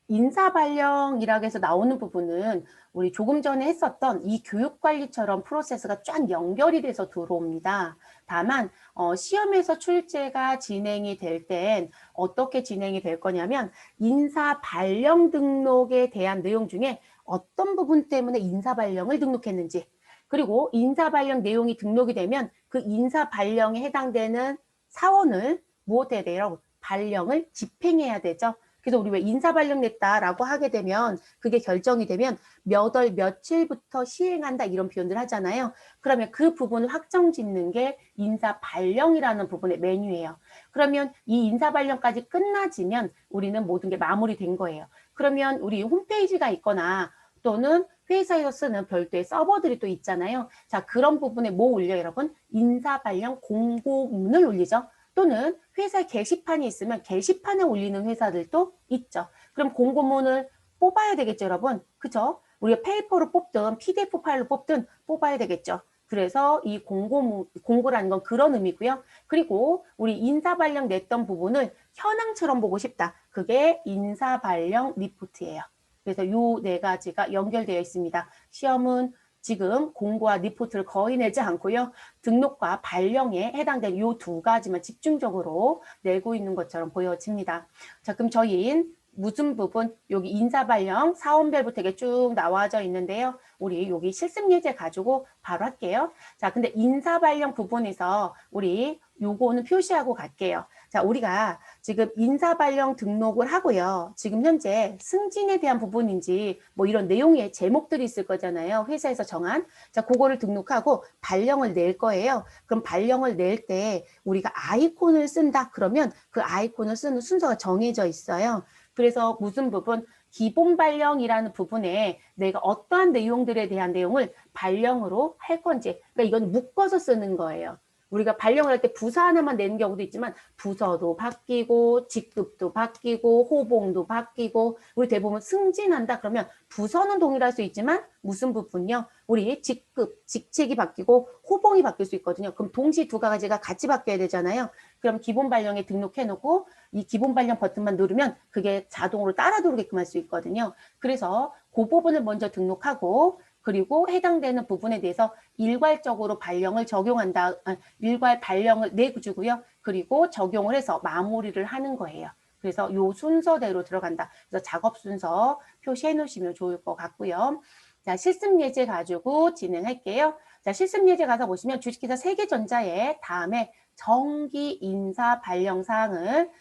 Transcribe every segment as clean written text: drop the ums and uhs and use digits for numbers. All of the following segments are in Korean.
인사 발령이라고 해서 나오는 부분은 우리 조금 전에 했었던 이 교육관리처럼 프로세스가 쫙 연결이 돼서 들어옵니다. 다만 시험에서 출제가 진행이 될 땐 어떻게 진행이 될 거냐면 인사 발령 등록에 대한 내용 중에 어떤 부분 때문에 인사 발령을 등록했는지, 그리고 인사 발령 내용이 등록이 되면 그 인사 발령에 해당되는 사원을 무엇해야 돼요? 발령을 집행해야 되죠. 그래서 우리 왜 인사 발령 냈다라고 하게 되면 그게 결정이 되면 몇 월 며칠부터 시행한다 이런 표현들 하잖아요. 그러면 그 부분을 확정 짓는 게 인사 발령이라는 부분의 메뉴예요. 그러면 이 인사 발령까지 끝나지면 우리는 모든 게 마무리된 거예요. 그러면 우리 홈페이지가 있거나 또는 회사에서 쓰는 별도의 서버들이 또 있잖아요. 자, 그런 부분에 뭐 올려요, 여러분? 인사 발령 공고문을 올리죠. 또는 회사 게시판이 있으면 게시판에 올리는 회사들도 있죠. 그럼 공고문을 뽑아야 되겠죠, 여러분. 그죠? 우리가 페이퍼로 뽑든 PDF 파일로 뽑든 뽑아야 되겠죠. 그래서 이 공고라는 건 그런 의미고요. 그리고 우리 인사 발령 냈던 부분을 현황처럼 보고 싶다. 그게 인사 발령 리포트예요. 그래서 요 네 가지가 연결되어 있습니다. 시험은 지금 공고와 리포트를 거의 내지 않고요. 등록과 발령에 해당되는 이 두 가지만 집중적으로 내고 있는 것처럼 보여집니다. 자, 그럼 저희 무슨 부분, 여기 인사 발령 사원별부터 이게 쭉 나와져 있는데요. 우리 여기 실습 예제 가지고 바로 할게요. 자, 근데 인사 발령 부분에서 우리 요거는 표시하고 갈게요. 자, 우리가 지금 인사 발령 등록을 하고요. 지금 현재 승진에 대한 부분인지 뭐 이런 내용의 제목들이 있을 거잖아요. 회사에서 정한. 자, 그거를 등록하고 발령을 낼 거예요. 그럼 발령을 낼 때 우리가 아이콘을 쓴다. 그러면 그 아이콘을 쓰는 순서가 정해져 있어요. 그래서 무슨 부분? 기본 발령이라는 부분에 내가 어떠한 내용들에 대한 내용을 발령으로 할 건지, 그러니까 이건 묶어서 쓰는 거예요. 우리가 발령을 할 때 부서 하나만 내는 경우도 있지만 부서도 바뀌고 직급도 바뀌고 호봉도 바뀌고, 우리 대부분 승진한다 그러면 부서는 동일할 수 있지만 무슨 부분요? 우리 직급, 직책이 바뀌고 호봉이 바뀔 수 있거든요. 그럼 동시에 두 가지가 같이 바뀌어야 되잖아요. 그럼 기본 발령에 등록해 놓고 이 기본 발령 버튼만 누르면 그게 자동으로 따라 들어오게끔 할 수 있거든요. 그래서 그 부분을 먼저 등록하고, 그리고 해당되는 부분에 대해서 일괄적으로 발령을 적용한다, 일괄 발령을 내주고요. 그리고 적용을 해서 마무리를 하는 거예요. 그래서 요 순서대로 들어간다. 그래서 작업 순서 표시해 놓으시면 좋을 것 같고요. 자, 실습 예제 가지고 진행할게요. 자, 실습 예제 가서 보시면 주식회사 세계전자의 다음에 정기 인사 발령사항을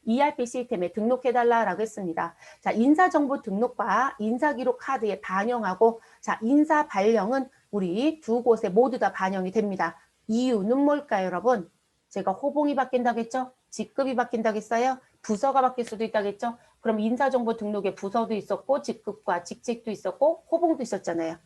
ERP 시스템에 등록해달라라고 했습니다. 자, 인사정보 등록과 인사기록 카드에 반영하고, 자, 인사 발령은 우리 두 곳에 모두 다 반영이 됩니다. 이유는 뭘까요, 여러분? 제가 호봉이 바뀐다고 했죠? 직급이 바뀐다고 했어요? 부서가 바뀔 수도 있다겠죠? 그럼 인사정보 등록에 부서도 있었고 직급과 직책도 있었고 호봉도 있었잖아요.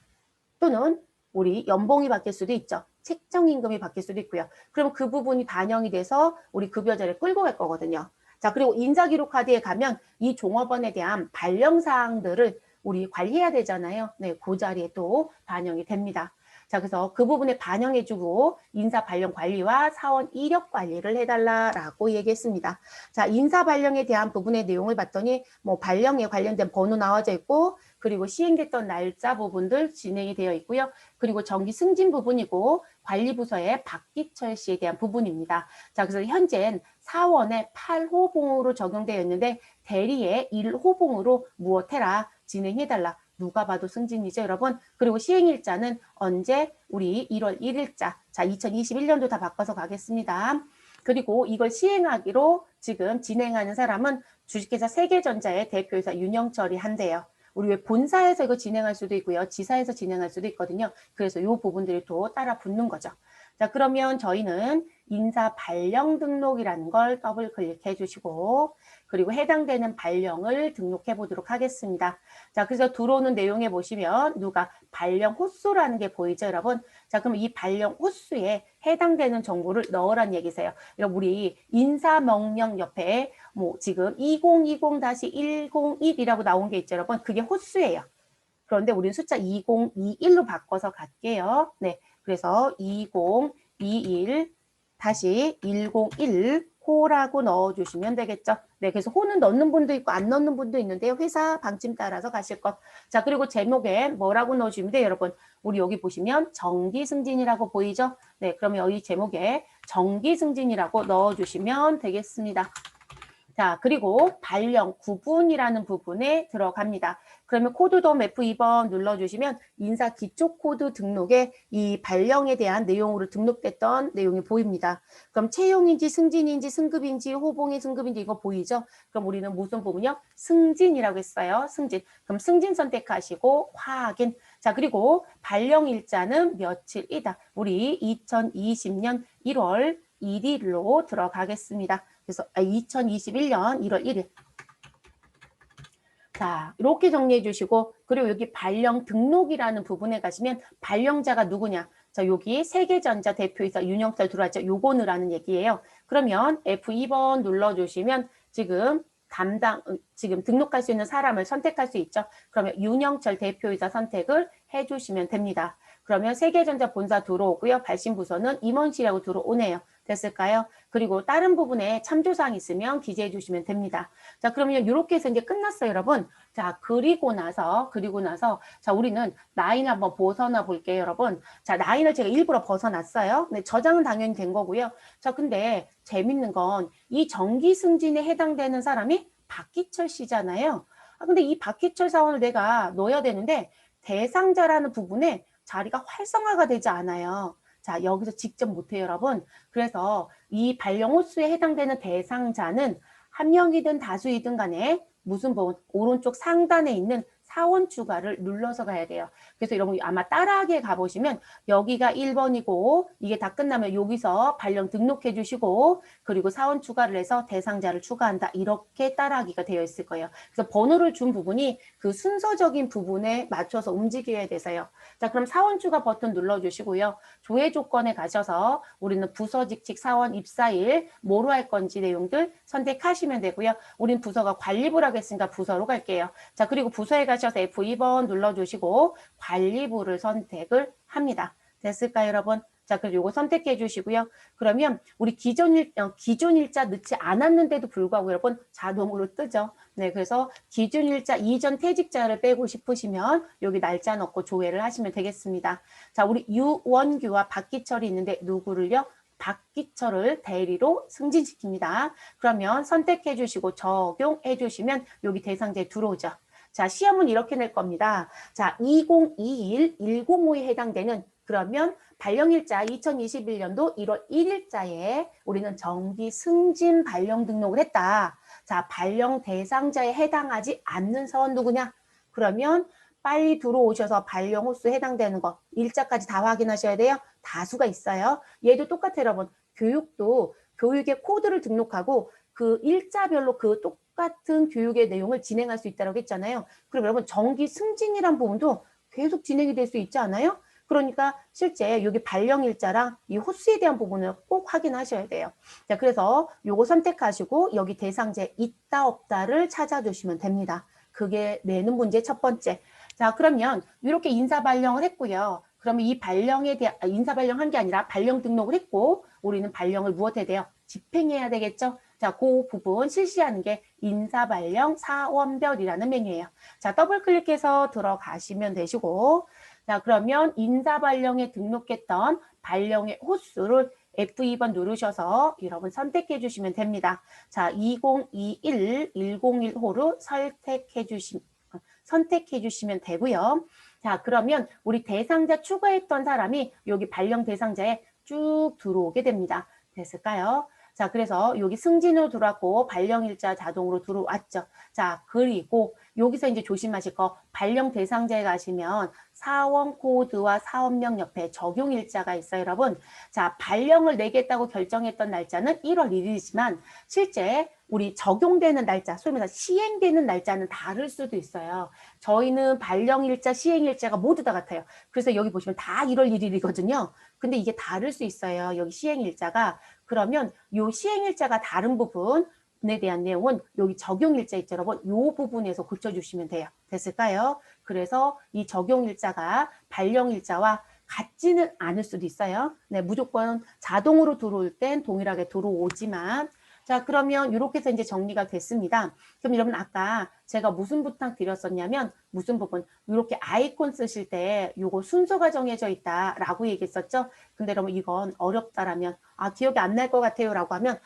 또는 우리 연봉이 바뀔 수도 있죠. 책정임금이 바뀔 수도 있고요. 그럼 그 부분이 반영이 돼서 우리 급여자를 끌고 갈 거거든요. 자, 그리고 인사기록 카드에 가면 이 종업원에 대한 발령사항들을 우리 관리해야 되잖아요. 네, 그 자리에 또 반영이 됩니다. 자, 그래서 그 부분에 반영해주고 인사 발령 관리와 사원 이력 관리를 해달라라고 얘기했습니다. 자, 인사 발령에 대한 부분의 내용을 봤더니 뭐 발령에 관련된 번호 나와져 있고, 그리고 시행됐던 날짜 부분들 진행이 되어 있고요. 그리고 정기 승진 부분이고 관리부서의 박기철 씨에 대한 부분입니다. 자, 그래서 현재는 사원의 8호봉으로 적용되어 있는데 대리의 1호봉으로 무엇해라, 진행해달라. 누가 봐도 승진이죠, 여러분. 그리고 시행일자는 언제? 우리 1월 1일자. 자, 2021년도 다 바꿔서 가겠습니다. 그리고 이걸 시행하기로 지금 진행하는 사람은 주식회사 세계전자의 대표이사 윤영철이 한대요. 우리 왜 본사에서 이거 진행할 수도 있고요. 지사에서 진행할 수도 있거든요. 그래서 이 부분들이 또 따라 붙는 거죠. 자, 그러면 저희는 인사 발령 등록이라는 걸 더블 클릭해 주시고, 그리고 해당되는 발령을 등록해 보도록 하겠습니다. 자, 그래서 들어오는 내용에 보시면 누가 발령 호수라는 게 보이죠, 여러분? 자, 그럼 이 발령 호수에 해당되는 정보를 넣으란 얘기세요. 여러분, 우리 인사명령 옆에 뭐 지금 2020-101이라고 나온 게 있죠, 여러분. 그게 호수예요. 그런데 우리는 숫자 2021로 바꿔서 갈게요. 네, 그래서 2021 다시 101 호라고 넣어주시면 되겠죠. 네, 그래서 호는 넣는 분도 있고 안 넣는 분도 있는데요. 회사 방침 따라서 가실 것. 자, 그리고 제목에 뭐라고 넣어주면 돼요, 여러분? 우리 여기 보시면 정기승진이라고 보이죠? 네, 그러면 여기 제목에 정기승진이라고 넣어주시면 되겠습니다. 자, 그리고 발령 구분이라는 부분에 들어갑니다. 그러면 코드돔 F2번 눌러주시면 인사 기초 코드 등록에 이 발령에 대한 내용으로 등록됐던 내용이 보입니다. 그럼 채용인지 승진인지 승급인지 호봉의 승급인지 이거 보이죠? 그럼 우리는 무슨 부분이요? 승진이라고 했어요. 승진. 그럼 승진 선택하시고 확인. 자, 그리고 발령 일자는 며칠이다. 우리 2020년 1월 1일로 들어가겠습니다. 그래서 2021년 1월 1일. 자, 이렇게 정리해 주시고, 그리고 여기 발령 등록이라는 부분에 가시면 발령자가 누구냐? 자, 여기 세계전자 대표이사 윤영철 들어왔죠? 요거 넣으라는 얘기예요. 그러면 F2번 눌러주시면 지금 지금 등록할 수 있는 사람을 선택할 수 있죠. 그러면 윤영철 대표이사 선택을 해주시면 됩니다. 그러면 세계전자 본사 들어오고요. 발신부서는 임원실하고 들어오네요. 됐을까요? 그리고 다른 부분에 참조사항 있으면 기재해 주시면 됩니다. 자, 그러면 이렇게 해서 이제 끝났어요, 여러분. 자, 그리고 나서, 자, 우리는 라인을 한번 벗어나 볼게요, 여러분. 자, 라인을 제가 일부러 벗어났어요. 네, 저장은 당연히 된 거고요. 자, 근데 재밌는 건 이 정기 승진에 해당되는 사람이 박기철 씨잖아요. 아, 근데 이 박기철 사원을 내가 넣어야 되는데 대상자라는 부분에 자리가 활성화가 되지 않아요. 자, 여기서 직접 못해요, 여러분. 그래서 이 발령 호수에 해당되는 대상자는 한 명이든 다수이든 간에 무슨 부분, 오른쪽 상단에 있는 사원 추가를 눌러서 가야 돼요. 그래서 여러분 아마 따라하게 가보시면 여기가 1번이고 이게 다 끝나면 여기서 발령 등록해 주시고 그리고 사원 추가를 해서 대상자를 추가한다. 이렇게 따라하기가 되어 있을 거예요. 그래서 번호를 준 부분이 그 순서적인 부분에 맞춰서 움직여야 돼서요. 자, 그럼 사원 추가 버튼 눌러주시고요. 조회 조건에 가셔서 우리는 부서 직책 사원 입사일 뭐로 할 건지 내용들 선택하시면 되고요. 우린 부서가 관리부라고 했으니까 부서로 갈게요. 자, 그리고 부서에 가셔서 F2번 눌러주시고 관리부를 선택을 합니다. 됐을까요, 여러분? 자, 그래서 요거 선택해 주시고요. 그러면 우리 기존 일자 넣지 않았는데도 불구하고 여러분 자동으로 뜨죠. 네, 그래서 기준 일자 이전 퇴직자를 빼고 싶으시면 여기 날짜 넣고 조회를 하시면 되겠습니다. 자, 우리 유원규와 박기철이 있는데 누구를요? 박기철을 대리로 승진시킵니다. 그러면 선택해 주시고 적용해 주시면 여기 대상자에 들어오죠. 자, 시험은 이렇게 낼 겁니다. 자, 2021, 105에 해당되는 그러면 발령일자 2021년도 1월 1일자에 우리는 정기 승진 발령 등록을 했다. 자, 발령 대상자에 해당하지 않는 사원 누구냐? 그러면 빨리 들어오셔서 발령 호수에 해당되는 거 일자까지 다 확인하셔야 돼요. 다수가 있어요. 얘도 똑같아요, 여러분. 교육도 교육의 코드를 등록하고 그 일자별로 그 똑같은 교육의 내용을 진행할 수 있다고 했잖아요. 그럼 여러분 정기 승진이란 부분도 계속 진행이 될 수 있지 않아요? 그러니까 실제 여기 발령 일자랑 이 호수에 대한 부분을 꼭 확인하셔야 돼요. 자, 그래서 요거 선택하시고 여기 대상자에 있다 없다를 찾아주시면 됩니다. 그게 내는 문제 첫 번째. 자, 그러면 이렇게 인사 발령을 했고요. 그러면 이 발령에 대한 인사 발령한 게 아니라 발령 등록을 했고 우리는 발령을 무엇해야 돼요? 집행해야 되겠죠? 자, 그 부분 실시하는 게 인사 발령 사원별이라는 메뉴예요. 자, 더블 클릭해서 들어가시면 되시고 자, 그러면 인사 발령에 등록했던 발령의 호수를 F2번 누르셔서 여러분 선택해 주시면 됩니다. 자, 2021, 101호로 선택해 주시면 되고요. 자, 그러면 우리 대상자 추가했던 사람이 여기 발령 대상자에 쭉 들어오게 됩니다. 됐을까요? 자, 그래서 여기 승진으로 들어왔고 발령일자 자동으로 들어왔죠. 자, 그리고 여기서 이제 조심하실 거 발령 대상자에 가시면 사원 코드와 사원명 옆에 적용일자가 있어요, 여러분. 자, 발령을 내겠다고 결정했던 날짜는 1월 1일이지만 실제 우리 적용되는 날짜, 소위 말해서 시행되는 날짜는 다를 수도 있어요. 저희는 발령일자, 시행일자가 모두 다 같아요. 그래서 여기 보시면 다 1월 1일이거든요. 근데 이게 다를 수 있어요. 여기 시행일자가. 그러면 요 시행일자가 다른 부분에 대한 내용은 여기 적용일자 있죠, 여러분. 요 부분에서 고쳐주시면 돼요. 됐을까요? 그래서 이 적용일자가 발령일자와 같지는 않을 수도 있어요. 네, 무조건 자동으로 들어올 땐 동일하게 들어오지만 자, 그러면 이렇게 해서 이제 정리가 됐습니다. 그럼 여러분 아까 제가 무슨 부탁 드렸었냐면 무슨 부분 이렇게 아이콘 쓰실 때 요거 순서가 정해져 있다라고 얘기했었죠. 근데 여러분 이건 어렵다라면 기억이 안 날 것 같아요라고 하면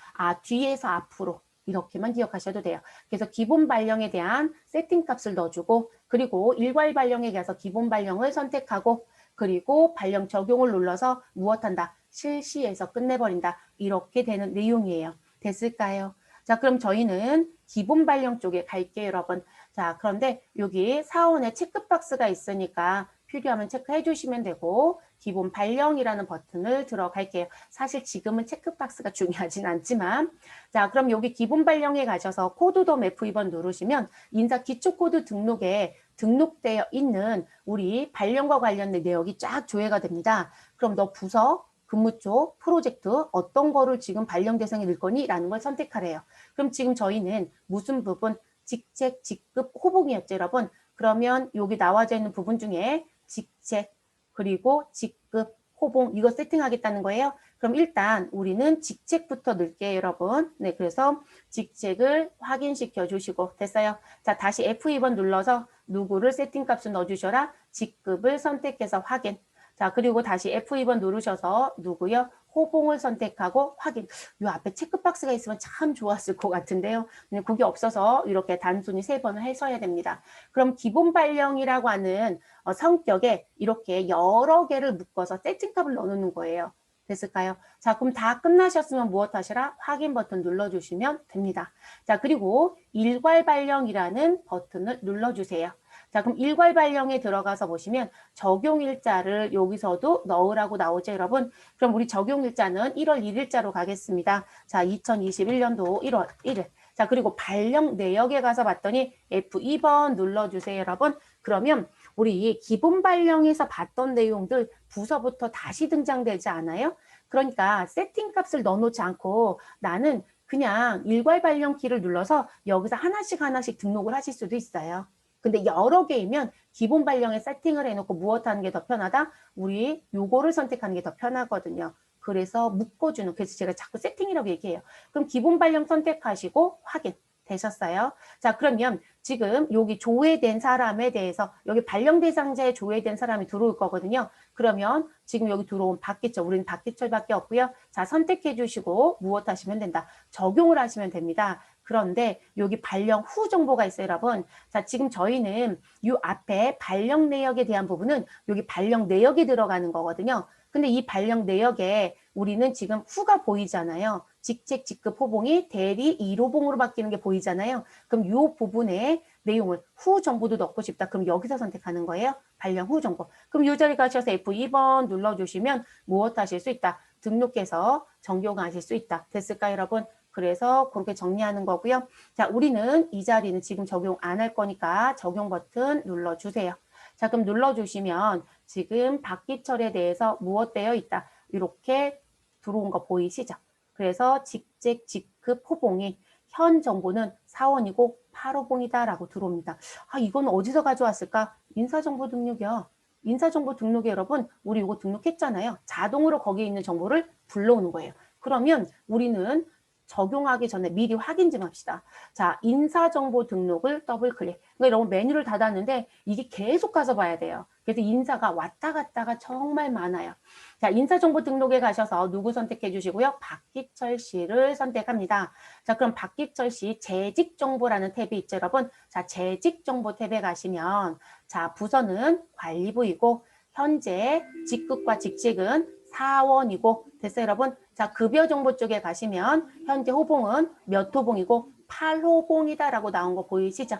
뒤에서 앞으로 이렇게만 기억하셔도 돼요. 그래서 기본 발령에 대한 세팅 값을 넣어주고 그리고 일괄 발령에 가서 기본 발령을 선택하고 그리고 발령 적용을 눌러서 무엇한다? 실시해서 끝내버린다. 이렇게 되는 내용이에요. 됐을까요? 자, 그럼 저희는 기본 발령 쪽에 갈게요, 여러분. 자, 그런데 여기 사원에 체크박스가 있으니까 필요하면 체크해 주시면 되고 기본 발령이라는 버튼을 들어갈게요. 사실 지금은 체크박스가 중요하진 않지만 자, 그럼 여기 기본 발령에 가셔서 코드돔 F2번 누르시면 인사 기초코드 등록에 등록되어 있는 우리 발령과 관련된 내역이 쫙 조회가 됩니다. 그럼 너 부서 근무 쪽, 프로젝트 어떤 거를 지금 발령 대상에 넣을 거니? 라는 걸 선택하래요. 그럼 지금 저희는 무슨 부분? 직책, 직급, 호봉이었죠, 여러분. 그러면 여기 나와져 있는 부분 중에 직책, 그리고 직급, 호봉 이거 세팅하겠다는 거예요. 그럼 일단 우리는 직책부터 넣을게요, 여러분. 네, 그래서 직책을 확인시켜 주시고 됐어요. 자, 다시 F2번 눌러서 누구를 세팅값을 넣어주셔라. 직급을 선택해서 확인. 자, 그리고 다시 F2번 누르셔서 누구요? 호봉을 선택하고 확인. 요 앞에 체크박스가 있으면 참 좋았을 것 같은데요. 그게 없어서 이렇게 단순히 3번을 하셔야 됩니다. 그럼 기본 발령이라고 하는 성격에 이렇게 여러 개를 묶어서 세팅값을 넣어놓는 거예요. 됐을까요? 자, 그럼 다 끝나셨으면 무엇 하시라? 확인 버튼 눌러주시면 됩니다. 자, 그리고 일괄 발령이라는 버튼을 눌러주세요. 자, 그럼 일괄 발령에 들어가서 보시면 적용일자를 여기서도 넣으라고 나오죠, 여러분? 그럼 우리 적용일자는 1월 1일자로 가겠습니다. 자, 2021년도 1월 1일. 자, 그리고 발령 내역에 가서 봤더니 F2번 눌러주세요, 여러분. 그러면 우리 기본 발령에서 봤던 내용들 부서부터 다시 등장되지 않아요? 그러니까 세팅 값을 넣어놓지 않고 나는 그냥 일괄 발령 키를 눌러서 여기서 하나씩 등록을 하실 수도 있어요. 근데 여러 개이면 기본 발령에 세팅을 해놓고 무엇 하는 게 더 편하다? 우리 요거를 선택하는 게 더 편하거든요. 그래서 묶어주는, 그래서 제가 자꾸 세팅이라고 얘기해요. 그럼 기본 발령 선택하시고 확인 되셨어요? 자, 그러면 지금 여기 조회된 사람에 대해서 여기 발령 대상자에 조회된 사람이 들어올 거거든요. 그러면 지금 여기 들어온 박기철, 우리는 박기철밖에 없고요. 자, 선택해 주시고 무엇 하시면 된다? 적용을 하시면 됩니다. 그런데 여기 발령 후 정보가 있어요, 여러분. 자, 지금 저희는 이 앞에 발령 내역에 대한 부분은 여기 발령 내역에 들어가는 거거든요. 근데 이 발령 내역에 우리는 지금 후가 보이잖아요. 직책, 직급, 호봉이 대리 1호봉으로 바뀌는 게 보이잖아요. 그럼 이 부분에 내용을 후 정보도 넣고 싶다. 그럼 여기서 선택하는 거예요. 발령 후 정보. 그럼 이 자리 가셔서 F2번 눌러주시면 무엇 하실 수 있다. 등록해서 정교하실 수 있다. 됐을까요, 여러분? 그래서 그렇게 정리하는 거고요. 자, 우리는 이 자리는 지금 적용 안 할 거니까 적용 버튼 눌러주세요. 자, 그럼 눌러주시면 지금 박기철에 대해서 무엇 되어 있다. 이렇게 들어온 거 보이시죠? 그래서 직책, 직급, 호봉이 현 정보는 사원이고 8호봉이다라고 들어옵니다. 이건 어디서 가져왔을까? 인사정보 등록이요. 인사정보 등록에 여러분, 우리 이거 등록했잖아요. 자동으로 거기에 있는 정보를 불러오는 거예요. 그러면 우리는 적용하기 전에 미리 확인 좀 합시다. 자, 인사정보 등록을 더블 클릭. 그러니까 여러분 메뉴를 닫았는데 이게 계속 가서 봐야 돼요. 그래서 인사가 왔다 갔다가 정말 많아요. 자, 인사정보 등록에 가셔서 누구 선택해 주시고요. 박기철 씨를 선택합니다. 자, 그럼 박기철 씨 재직정보라는 탭이 있죠, 여러분. 자, 재직정보 탭에 가시면 자, 부서는 관리부이고 현재 직급과 직책은 사원이고 됐어요, 여러분? 자, 급여 정보 쪽에 가시면 현재 호봉은 몇 호봉이고 8호봉이다라고 나온 거 보이시죠?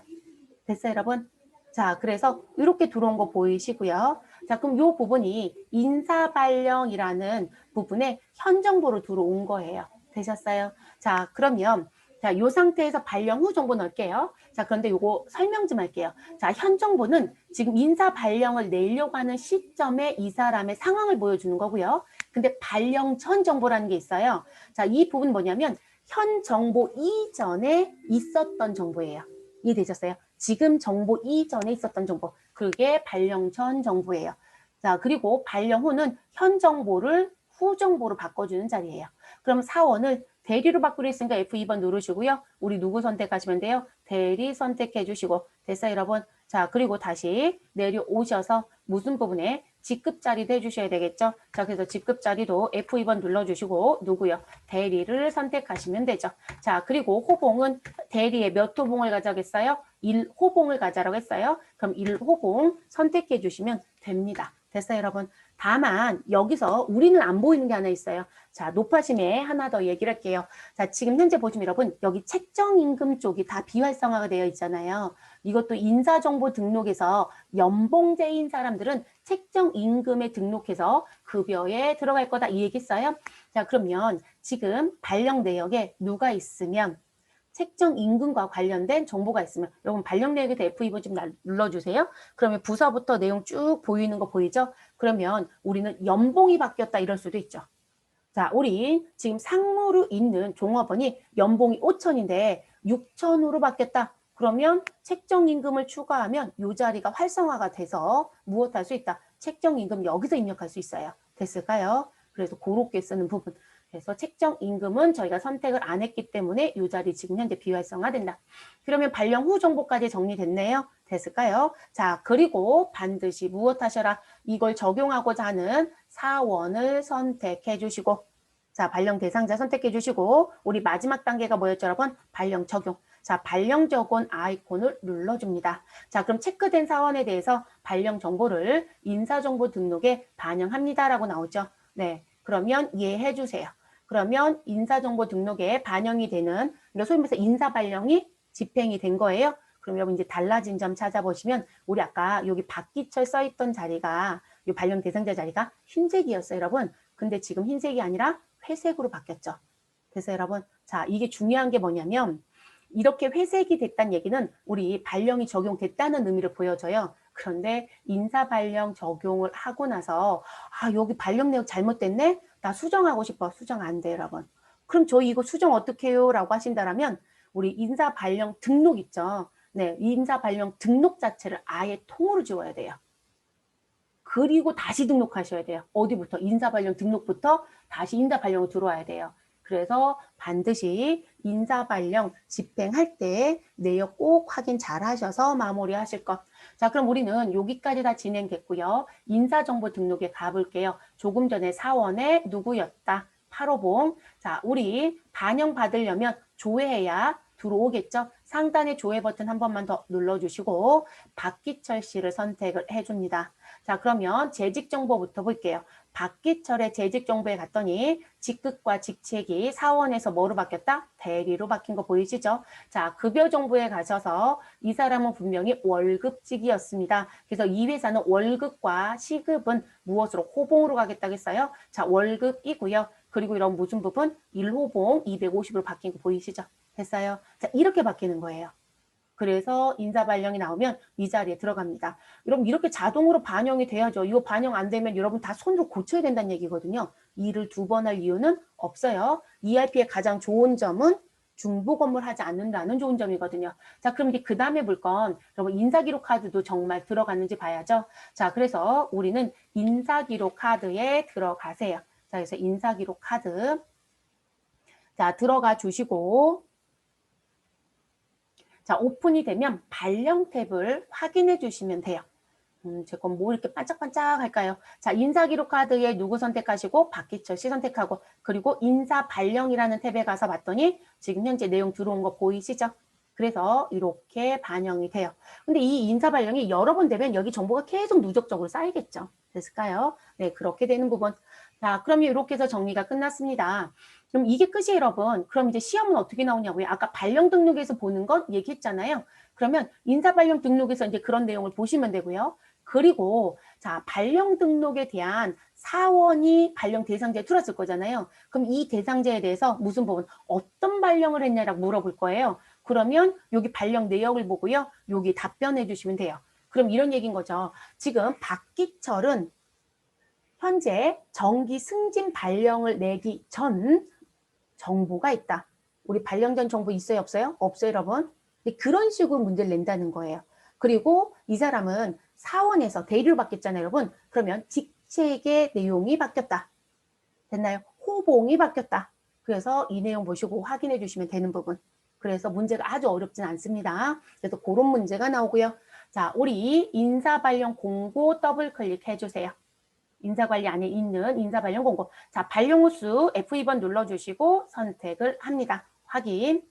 됐어요, 여러분? 자, 그래서 이렇게 들어온 거 보이시고요. 자, 그럼 이 부분이 인사발령이라는 부분에 현 정보로 들어온 거예요. 되셨어요? 자, 그러면 자, 이 상태에서 발령 후 정보 넣을게요. 자, 그런데 이거 설명 좀 할게요. 자, 현 정보는 지금 인사 발령을 내려고 하는 시점에 이 사람의 상황을 보여주는 거고요. 근데 발령 전 정보라는 게 있어요. 자, 이 부분 뭐냐면 현 정보 이전에 있었던 정보예요. 이해되셨어요? 지금 정보 이전에 있었던 정보. 그게 발령 전 정보예요. 자, 그리고 발령 후는 현 정보를 후 정보로 바꿔주는 자리예요. 그럼 사원을 대리로 바꾸려 했으니까 F2번 누르시고요. 우리 누구 선택하시면 돼요? 대리 선택해 주시고 됐어요, 여러분? 자, 그리고 다시 내려오셔서 무슨 부분에 직급 자리도 해주셔야 되겠죠? 자, 그래서 직급 자리도 F2번 눌러주시고 누구요? 대리를 선택하시면 되죠. 자, 그리고 호봉은 대리에 몇 호봉을 가져가겠어요? 1호봉을 가져라고 했어요. 그럼 1호봉 선택해 주시면 됩니다. 됐어요, 여러분? 다만 여기서 우리는 안 보이는 게 하나 있어요. 자, 높아짐에 하나 더 얘기를 할게요. 자, 지금 현재 보시면 여러분 여기 책정임금 쪽이 다 비활성화가 되어 있잖아요. 이것도 인사정보 등록에서 연봉제인 사람들은 책정임금에 등록해서 급여에 들어갈 거다 이 얘기 있어요. 자, 그러면 지금 발령 내역에 누가 있으면 책정 임금과 관련된 정보가 있으면 여러분 발령 내역에서 F2번 좀 눌러주세요. 그러면 부서부터 내용 쭉 보이는 거 보이죠? 그러면 우리는 연봉이 바뀌었다 이럴 수도 있죠. 자, 우리 지금 상무로 있는 종업원이 연봉이 5천인데 6천으로 바뀌었다. 그러면 책정임금을 추가하면 이 자리가 활성화가 돼서 무엇할 수 있다? 책정임금 여기서 입력할 수 있어요. 됐을까요? 그래서 그렇게 쓰는 부분. 그래서 책정임금은 저희가 선택을 안 했기 때문에 이 자리 지금 현재 비활성화된다. 그러면 발령 후 정보까지 정리됐네요. 됐을까요? 자, 그리고 반드시 무엇 하셔라? 이걸 적용하고자 하는 사원을 선택해 주시고 자, 발령 대상자 선택해 주시고 우리 마지막 단계가 뭐였죠, 여러분? 발령 적용. 자, 발령 적용 아이콘을 눌러줍니다. 자, 그럼 체크된 사원에 대해서 발령 정보를 인사정보 등록에 반영합니다라고 나오죠. 네, 그러면 이해해 주세요. 그러면 인사정보 등록에 반영이 되는 그러니까 소위 말해서 인사 발령이 집행이 된 거예요. 그럼 여러분 이제 달라진 점 찾아보시면 우리 아까 여기 박기철 써있던 자리가 이 발령 대상자 자리가 흰색이었어요, 여러분. 근데 지금 흰색이 아니라 회색으로 바뀌었죠. 그래서 여러분, 자, 이게 중요한 게 뭐냐면 이렇게 회색이 됐다는 얘기는 우리 발령이 적용됐다는 의미를 보여줘요. 그런데 인사 발령 적용을 하고 나서 아, 여기 발령 내역 잘못됐네? 나 수정하고 싶어. 수정 안 돼요, 여러분. 그럼 저희 이거 수정 어떻게 해요? 라고 하신다면 우리 인사 발령 등록 있죠. 네, 인사 발령 등록 자체를 아예 통으로 지워야 돼요. 그리고 다시 등록하셔야 돼요. 어디부터? 인사 발령 등록부터 다시 인사 발령으로 들어와야 돼요. 그래서 반드시 인사 발령 집행할 때 내역 꼭 확인 잘 하셔서 마무리하실 것. 자, 그럼 우리는 여기까지 다 진행됐고요. 인사정보 등록에 가볼게요. 조금 전에 사원에 누구였다? 8호봉. 자, 우리 반영받으려면 조회해야 들어오겠죠? 상단의 조회 버튼 한 번만 더 눌러주시고 박기철 씨를 선택을 해줍니다. 자, 그러면 재직 정보부터 볼게요. 박기철의 재직 정보에 갔더니 직급과 직책이 사원에서 뭐로 바뀌었다? 대리로 바뀐 거 보이시죠? 자, 급여 정보에 가셔서 이 사람은 분명히 월급직이었습니다. 그래서 이 회사는 월급과 시급은 무엇으로? 호봉으로 가겠다고 했어요. 자, 월급이고요. 그리고 이런 무슨 부분? 1호봉 250으로 바뀐 거 보이시죠? 됐어요? 자, 이렇게 바뀌는 거예요. 그래서 인사 발령이 나오면 이 자리에 들어갑니다. 여러분 이렇게 자동으로 반영이 돼야죠. 이거 반영 안 되면 여러분 다 손으로 고쳐야 된다는 얘기거든요. 일을 2번 할 이유는 없어요. ERP의 가장 좋은 점은 중복 업무를 하지 않는다는 좋은 점이거든요. 자, 그럼 이제 그 다음에 볼 건 여러분 인사기록 카드도 정말 들어갔는지 봐야죠. 자, 그래서 우리는 인사기록 카드에 들어가세요. 자, 그래서 인사기록 카드 자 들어가 주시고 자, 오픈이 되면 발령 탭을 확인해 주시면 돼요. 제 건 뭐 이렇게 반짝반짝 할까요? 자, 인사기록 카드에 누구 선택하시고 박기철 씨 선택하고 그리고 인사 발령이라는 탭에 가서 봤더니 지금 현재 내용 들어온 거 보이시죠? 그래서 이렇게 반영이 돼요. 근데 이 인사 발령이 여러 번 되면 여기 정보가 계속 누적적으로 쌓이겠죠. 됐을까요? 네, 그렇게 되는 부분. 자, 그러면 이렇게 해서 정리가 끝났습니다. 그럼 이게 끝이에요, 여러분. 그럼 이제 시험은 어떻게 나오냐고요? 아까 발령 등록에서 보는 건 얘기했잖아요. 그러면 인사 발령 등록에서 이제 그런 내용을 보시면 되고요. 그리고 자, 발령 등록에 대한 사원이 발령 대상자에 들어왔을 거잖아요. 그럼 이 대상자에 대해서 무슨 부분, 어떤 발령을 했냐라고 물어볼 거예요. 그러면 여기 발령 내역을 보고요. 여기 답변해 주시면 돼요. 그럼 이런 얘기인 거죠. 지금 박기철은 현재 정기 승진 발령을 내기 전 정보가 있다. 우리 발령 전 정보 있어요, 없어요? 없어요, 여러분. 그런 식으로 문제를 낸다는 거예요. 그리고 이 사람은 사원에서 대리를 받겠잖아요, 여러분. 그러면 직책의 내용이 바뀌었다. 됐나요? 호봉이 바뀌었다. 그래서 이 내용 보시고 확인해 주시면 되는 부분. 그래서 문제가 아주 어렵진 않습니다. 그래서 그런 문제가 나오고요. 자, 우리 인사 발령 공고 더블 클릭해 주세요. 인사관리 안에 있는 인사 발령 공고. 자, 발령 횟수 F2번 눌러주시고 선택을 합니다. 확인.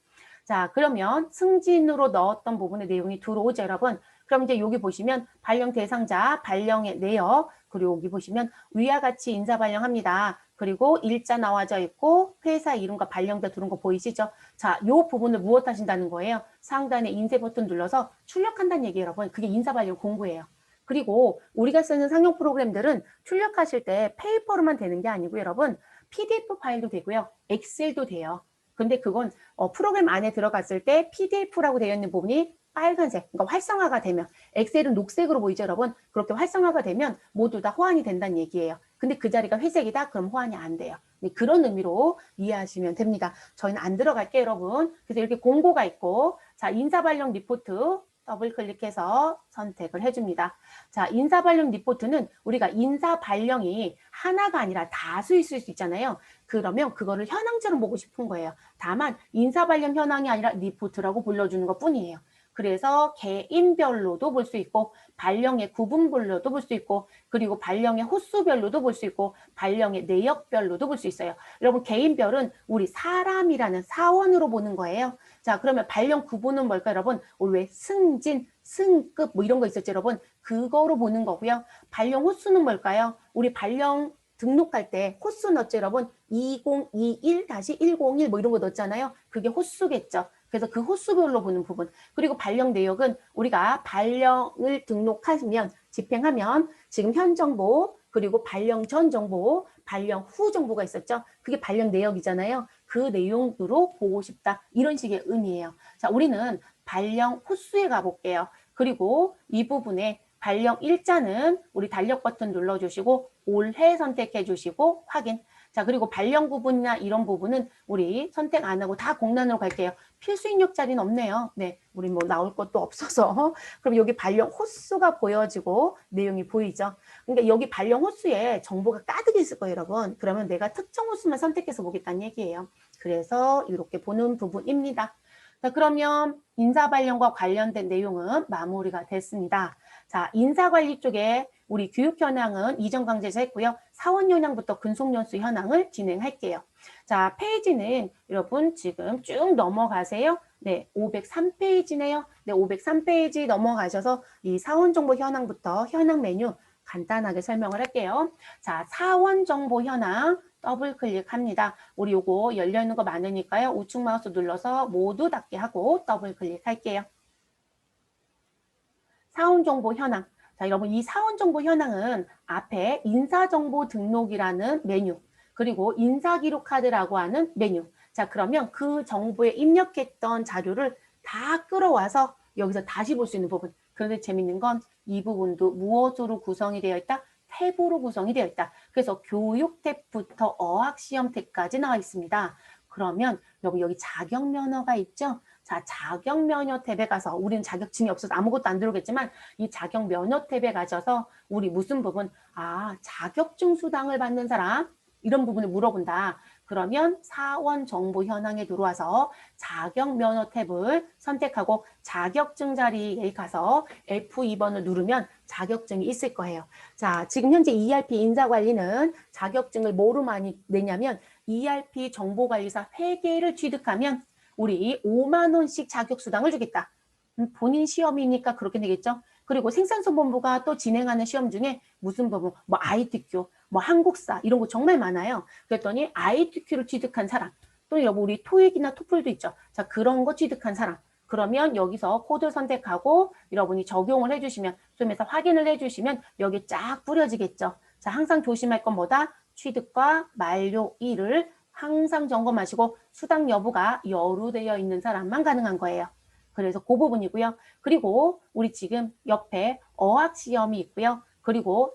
자, 그러면 승진으로 넣었던 부분의 내용이 들어오죠, 여러분. 그럼 이제 여기 보시면 발령 대상자, 발령의 내역, 그리고 여기 보시면 위와 같이 인사 발령합니다. 그리고 일자 나와져 있고 회사 이름과 발령자 들어온 거 보이시죠? 자, 이 부분을 무엇 하신다는 거예요? 상단에 인쇄 버튼 눌러서 출력한다는 얘기예요, 여러분. 그게 인사 발령 공고예요. 그리고 우리가 쓰는 상용 프로그램들은 출력하실 때 페이퍼로만 되는 게 아니고 여러분 PDF 파일도 되고요. 엑셀도 돼요. 근데 그건 프로그램 안에 들어갔을 때 PDF라고 되어 있는 부분이 빨간색, 그러니까 활성화가 되면 엑셀은 녹색으로 보이죠, 여러분? 그렇게 활성화가 되면 모두 다 호환이 된다는 얘기예요. 근데 그 자리가 회색이다? 그럼 호환이 안 돼요. 그런 의미로 이해하시면 됩니다. 저희는 안 들어갈게요, 여러분. 그래서 이렇게 공고가 있고 자, 인사발령 리포트 더블 클릭해서 선택을 해줍니다. 자, 인사 발령 리포트는 우리가 인사 발령이 하나가 아니라 다수 있을 수 있잖아요. 그러면 그거를 현황처럼 보고 싶은 거예요. 다만 인사 발령 현황이 아니라 리포트라고 불러주는 것 뿐이에요. 그래서 개인별로도 볼 수 있고 발령의 구분별로도 볼 수 있고 그리고 발령의 호수별로도 볼 수 있고 발령의 내역별로도 볼 수 있어요. 여러분 개인별은 우리 사람이라는 사원으로 보는 거예요. 자, 그러면 발령 구분은 뭘까요, 여러분? 우리 왜 승진, 승급 뭐 이런 거 있었죠, 여러분? 그거로 보는 거고요. 발령 호수는 뭘까요? 우리 발령 등록할 때 호수 넣었죠, 여러분? 2021-101 뭐 이런 거 넣었잖아요. 그게 호수겠죠. 그래서 그 호수별로 보는 부분. 그리고 발령 내역은 우리가 발령을 등록하시면 집행하면 지금 현 정보 그리고 발령 전 정보, 발령 후 정보가 있었죠. 그게 발령 내역이잖아요. 그 내용으로 보고 싶다. 이런 식의 의미예요. 자, 우리는 발령 호수에 가볼게요. 그리고 이 부분에 발령 일자는 우리 달력 버튼 눌러주시고 올해 선택해 주시고 확인. 자, 그리고 발령 구분이나 이런 부분은 우리 선택 안 하고 다 공란으로 갈게요. 필수 입력 자리는 없네요. 네, 우리 뭐 나올 것도 없어서. 그럼 여기 발령 호수가 보여지고 내용이 보이죠. 그러니까 여기 발령 호수에 정보가 가득 있을 거예요, 여러분. 그러면 내가 특정 호수만 선택해서 보겠다는 얘기예요. 그래서 이렇게 보는 부분입니다. 자, 그러면 인사발령과 관련된 내용은 마무리가 됐습니다. 자, 인사관리 쪽에 우리 교육 현황은 이전 강좌에서 했고요. 사원 현황부터 근속연수 현황을 진행할게요. 자, 페이지는 여러분 지금 쭉 넘어가세요. 네, 503페이지네요. 네, 503페이지 넘어가셔서 이 사원 정보 현황부터 현황 메뉴 간단하게 설명을 할게요. 자, 사원 정보 현황 더블 클릭합니다. 우리 요거 열려있는 거 많으니까요. 우측 마우스 눌러서 모두 닫게 하고 더블 클릭할게요. 사원정보 현황. 자, 여러분 이 사원정보 현황은 앞에 인사정보 등록이라는 메뉴 그리고 인사기록 카드라고 하는 메뉴. 자, 그러면 그 정보에 입력했던 자료를 다 끌어와서 여기서 다시 볼 수 있는 부분. 그런데 재밌는 건 이 부분도 무엇으로 구성이 되어 있다? 탭으로 구성이 되어 있다. 그래서 교육 탭부터 어학시험 탭까지 나와 있습니다. 그러면 여기 자격 면허가 있죠? 자, 자격 면허 탭에 가서 우리는 자격증이 없어서 아무것도 안 들어오겠지만 이 자격 면허 탭에 가셔서 우리 무슨 부분? 아, 자격증 수당을 받는 사람 이런 부분을 물어본다. 그러면 사원 정보 현황에 들어와서 자격 면허 탭을 선택하고 자격증 자리에 가서 F2번을 누르면 자격증이 있을 거예요. 자, 지금 현재 ERP 인사관리는 자격증을 뭐로 많이 내냐면 ERP 정보관리사 회계를 취득하면 우리 5만 원씩 자격수당을 주겠다. 본인 시험이니까 그렇게 되겠죠. 그리고 생산성본부가 또 진행하는 시험 중에 무슨 부분, 뭐 ITQ, 뭐 한국사 이런 거 정말 많아요. 그랬더니 ITQ를 취득한 사람, 또 여러분 우리 토익이나 토플도 있죠. 자, 그런 거 취득한 사람. 그러면 여기서 코드 선택하고 여러분이 적용을 해주시면 좀에서 확인을 해주시면 여기 쫙 뿌려지겠죠. 자, 항상 조심할 건 뭐다? 취득과 만료일을 항상 점검하시고 수당 여부가 여루되어 있는 사람만 가능한 거예요. 그래서 그 부분이고요. 그리고 우리 지금 옆에 어학시험이 있고요. 그리고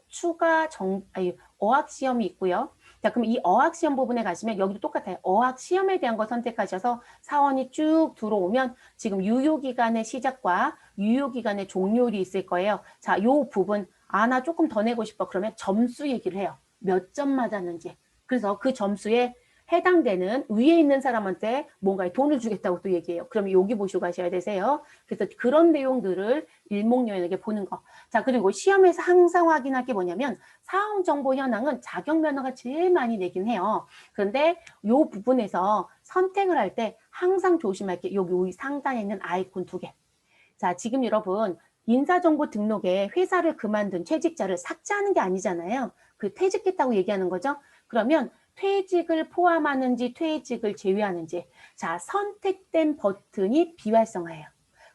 어학시험이 있고요. 자, 그럼 이 어학시험 부분에 가시면 여기도 똑같아요. 어학시험에 대한 거 선택하셔서 사원이 쭉 들어오면 지금 유효기간의 시작과 유효기간의 종료일이 있을 거예요. 자, 요 부분, 나 조금 더 내고 싶어. 그러면 점수 얘기를 해요. 몇 점 맞았는지. 그래서 그 점수에 해당되는 위에 있는 사람한테 뭔가에 돈을 주겠다고 또 얘기해요. 그러면 여기 보시고 가셔야 되세요. 그래서 그런 내용들을 일목요연하게 보는 거. 자, 그리고 시험에서 항상 확인할 게 뭐냐면 사원정보 현황은 자격 면허가 제일 많이 내긴 해요. 그런데 이 부분에서 선택을 할 때 항상 조심할 게 여기 상단에 있는 아이콘 2개. 자, 지금 여러분 인사정보 등록에 회사를 그만둔 퇴직자를 삭제하는 게 아니잖아요. 그 퇴직했다고 얘기하는 거죠. 그러면 퇴직을 포함하는지 퇴직을 제외하는지, 자, 선택된 버튼이 비활성화예요.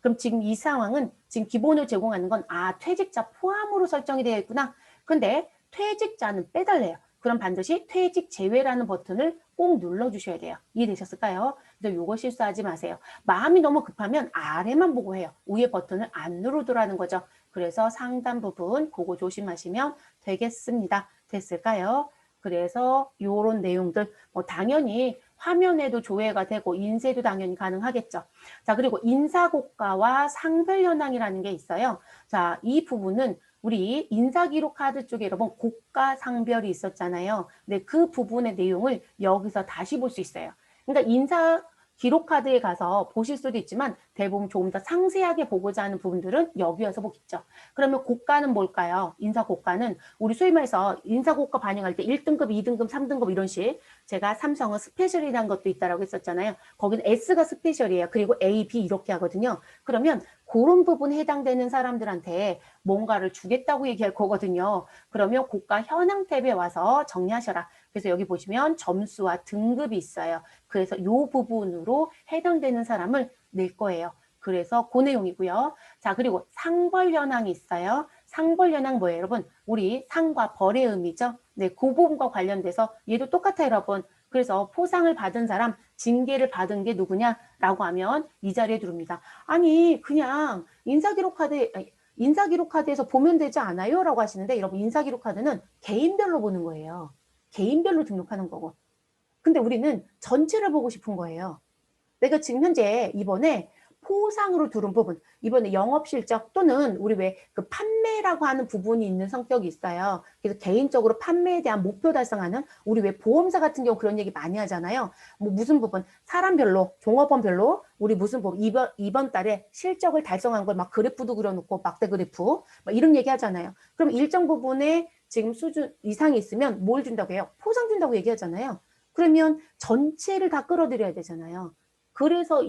그럼 지금 이 상황은 지금 기본으로 제공하는 건 퇴직자 포함으로 설정이 되어 있구나. 근데 퇴직자는 빼달래요. 그럼 반드시 퇴직 제외라는 버튼을 꼭 눌러주셔야 돼요. 이해되셨을까요? 그래서 요거 실수하지 마세요. 마음이 너무 급하면 아래만 보고 해요. 위에 버튼을 안 누르더라는 거죠. 그래서 상단 부분 그거 조심하시면 되겠습니다. 됐을까요? 그래서 요런 내용들 당연히 화면에도 조회가 되고 인쇄도 당연히 가능하겠죠. 자, 그리고 인사고가와 상별 현황이라는 게 있어요. 자, 이 부분은 우리 인사기록 카드 쪽에 여러분 고가 상별이 있었잖아요. 근데 그 부분의 내용을 여기서 다시 볼 수 있어요. 그러니까 인사 기록 카드에 가서 보실 수도 있지만 대부분 조금 더 상세하게 보고자 하는 부분들은 여기 와서 보겠죠. 그러면 고가는 뭘까요? 인사 고가는 우리 소위 말해서 인사 고가 반영할 때 1등급, 2등급, 3등급 이런 식 제가 삼성은 스페셜이라는 것도 있다라고 했었잖아요. 거기는 S가 스페셜이에요. 그리고 A, B 이렇게 하거든요. 그러면 그런 부분에 해당되는 사람들한테 뭔가를 주겠다고 얘기할 거거든요. 그러면 고가 현황 탭에 와서 정리하셔라. 그래서 여기 보시면 점수와 등급이 있어요. 그래서 이 부분으로 해당되는 사람을 낼 거예요. 그래서 그 내용이고요. 자, 그리고 상벌 현황이 있어요. 상벌 현황 뭐예요, 여러분? 우리 상과 벌의 의미죠. 네, 그 부분과 관련돼서 얘도 똑같아요, 여러분. 그래서 포상을 받은 사람, 징계를 받은 게 누구냐라고 하면 이 자리에 들어옵니다. 아니, 그냥 인사기록 카드에서 보면 되지 않아요? 라고 하시는데 여러분 인사기록 카드는 개인별로 보는 거예요. 개인별로 등록하는 거고. 근데 우리는 전체를 보고 싶은 거예요. 내가 지금 현재 이번에 포상으로 들어온 부분, 이번에 영업실적 또는 우리 왜 그 판매라고 하는 부분이 있는 성격이 있어요. 그래서 개인적으로 판매에 대한 목표 달성하는 우리 왜 보험사 같은 경우 그런 얘기 많이 하잖아요. 뭐 무슨 부분, 사람별로, 종업원별로 우리 무슨 부분, 이번 달에 실적을 달성한 걸 막 그래프도 그려놓고 막대 그래프, 막 이런 얘기 하잖아요. 그럼 일정 부분에 지금 수준 이상이 있으면 뭘 준다고 해요? 포상 준다고 얘기하잖아요. 그러면 전체를 다 끌어들여야 되잖아요. 그래서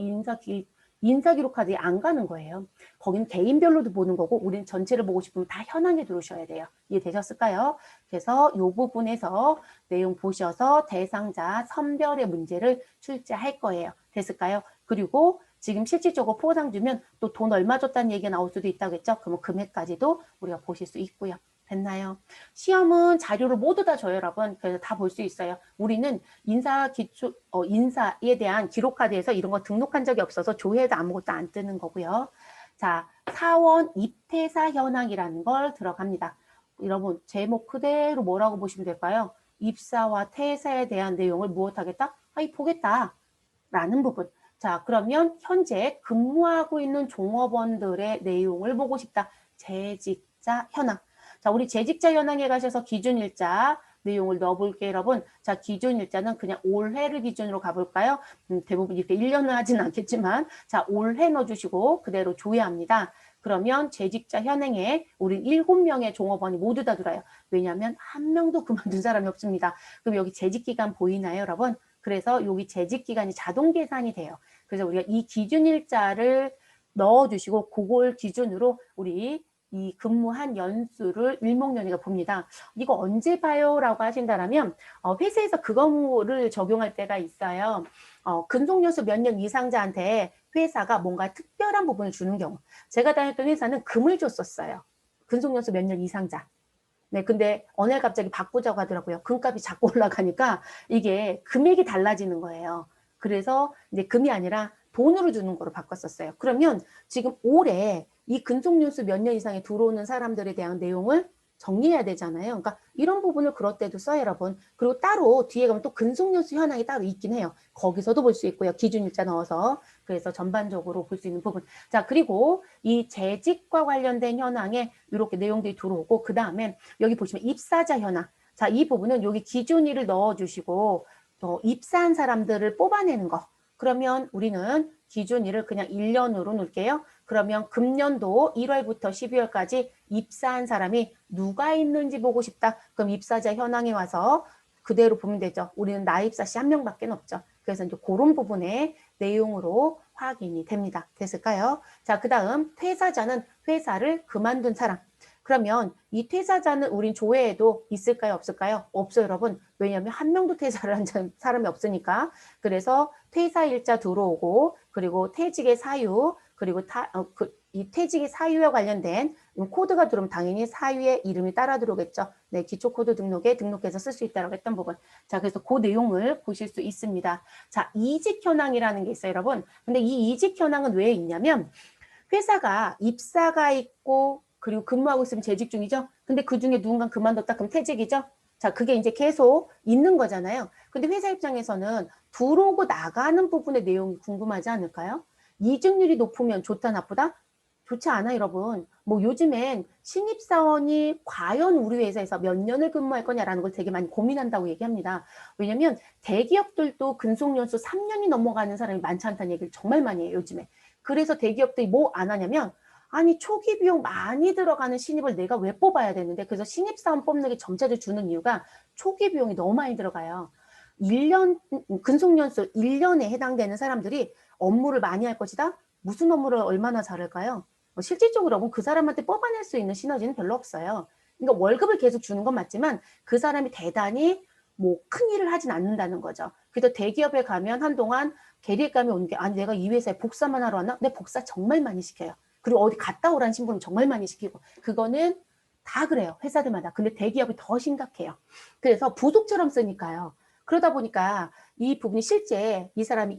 인사기록 카드에 안 가는 거예요. 거긴 개인별로도 보는 거고 우리는 전체를 보고 싶으면 다 현황에 들어오셔야 돼요. 이해되셨을까요? 그래서 이 부분에서 내용 보셔서 대상자 선별의 문제를 출제할 거예요. 됐을까요? 그리고 지금 실질적으로 포상 주면 또 돈 얼마 줬다는 얘기가 나올 수도 있다겠죠? 그러면 금액까지도 우리가 보실 수 있고요. 됐나요? 시험은 자료를 모두 다 줘요, 여러분. 그래서 다 볼 수 있어요. 우리는 인사에 대한 기록카드에서 이런 거 등록한 적이 없어서 조회도 아무것도 안 뜨는 거고요. 자, 사원 입퇴사 현황이라는 걸 들어갑니다. 여러분, 제목 그대로 뭐라고 보시면 될까요? 입사와 퇴사에 대한 내용을 무엇하겠다? 보겠다. 라는 부분. 자, 그러면 현재 근무하고 있는 종업원들의 내용을 보고 싶다. 재직자 현황. 자, 우리 재직자 현황에 가셔서 기준일자 내용을 넣어볼게요, 여러분. 자, 기준일자는 그냥 올해를 기준으로 가볼까요? 대부분 이렇게 1년을 하진 않겠지만, 자, 올해 넣어주시고 그대로 조회합니다. 그러면 재직자 현행에 우리 7명의 종업원이 모두 다 들어요. 왜냐하면 한 명도 그만둔 사람이 없습니다. 그럼 여기 재직기간 보이나요, 여러분? 그래서 여기 재직기간이 자동 계산이 돼요. 그래서 우리가 이 기준일자를 넣어주시고 그걸 기준으로 우리 이 근무한 연수를 일목요연이가 봅니다. 이거 언제 봐요? 라고 하신다면 회사에서 그거를 적용할 때가 있어요. 근속연수 몇 년 이상자한테 회사가 뭔가 특별한 부분을 주는 경우. 제가 다녔던 회사는 금을 줬었어요. 근속연수 몇 년 이상자. 네, 근데 어느 날 갑자기 바꾸자고 하더라고요. 금값이 자꾸 올라가니까 이게 금액이 달라지는 거예요. 그래서 이제 금이 아니라 돈으로 주는 거로 바꿨었어요. 그러면 지금 올해 이 근속연수 몇 년 이상에 들어오는 사람들에 대한 내용을 정리해야 되잖아요. 그러니까 이런 부분을 그럴 때도 써요, 여러분. 그리고 따로 뒤에 가면 또 근속연수 현황이 따로 있긴 해요. 거기서도 볼 수 있고요. 기준일자 넣어서. 그래서 전반적으로 볼 수 있는 부분. 자, 그리고 이 재직과 관련된 현황에 이렇게 내용들이 들어오고 그 다음에 여기 보시면 입사자 현황. 자, 이 부분은 여기 기준일을 넣어주시고 입사한 사람들을 뽑아내는 거. 그러면 우리는 기준일을 그냥 1년으로 놓을게요. 그러면 금년도 1월부터 12월까지 입사한 사람이 누가 있는지 보고 싶다. 그럼 입사자 현황에 와서 그대로 보면 되죠. 우리는 나입사 시 한 명밖에 없죠. 그래서 이제 그런 부분의 내용으로 확인이 됩니다. 됐을까요? 자, 그 다음 퇴사자는 회사를 그만둔 사람. 그러면 이 퇴사자는 우린 조회에도 있을까요? 없을까요? 없어요, 여러분. 왜냐하면 한 명도 퇴사를 한 사람이 없으니까. 그래서 퇴사일자 들어오고 그리고 퇴직의 사유 그리고 이 퇴직의 사유와 관련된 코드가 들어오면 당연히 사유의 이름이 따라 들어오겠죠. 네, 기초코드 등록에 등록해서 쓸 수 있다고 했던 부분. 자, 그래서 그 내용을 보실 수 있습니다. 자, 이직 현황이라는 게 있어요, 여러분. 근데 이 이직 현황은 왜 있냐면 회사가 입사가 있고 그리고 근무하고 있으면 재직 중이죠. 근데 그 중에 누군가 그만뒀다 그럼 퇴직이죠. 자, 그게 이제 계속 있는 거잖아요. 근데 회사 입장에서는 들어오고 나가는 부분의 내용이 궁금하지 않을까요? 이직률이 높으면 좋다, 나쁘다? 좋지 않아, 여러분. 뭐 요즘엔 신입사원이 과연 우리 회사에서 몇 년을 근무할 거냐라는 걸 되게 많이 고민한다고 얘기합니다. 왜냐면 대기업들도 근속연수 3년이 넘어가는 사람이 많지 않다는 얘기를 정말 많이 해요, 요즘에. 그래서 대기업들이 뭐 안 하냐면 아니 초기 비용 많이 들어가는 신입을 내가 왜 뽑아야 되는데 그래서 신입사원 뽑는 게 점차를 주는 이유가 초기 비용이 너무 많이 들어가요. 1년 근속연수 1년에 해당되는 사람들이 업무를 많이 할 것이다. 무슨 업무를 얼마나 잘할까요? 실질적으로 그 사람한테 뽑아낼 수 있는 시너지는 별로 없어요. 그러니까 월급을 계속 주는 건 맞지만 그 사람이 대단히 뭐 큰 일을 하진 않는다는 거죠. 그래서 대기업에 가면 한동안 계리감이 오는 게 아니 내가 이 회사에 복사만 하러 왔나? 내 복사 정말 많이 시켜요. 그리고 어디 갔다 오라는 신분을 정말 많이 시키고 그거는 다 그래요. 회사들마다. 근데 대기업이 더 심각해요. 그래서 부속처럼 쓰니까요. 그러다 보니까 이 부분이 실제 이 사람이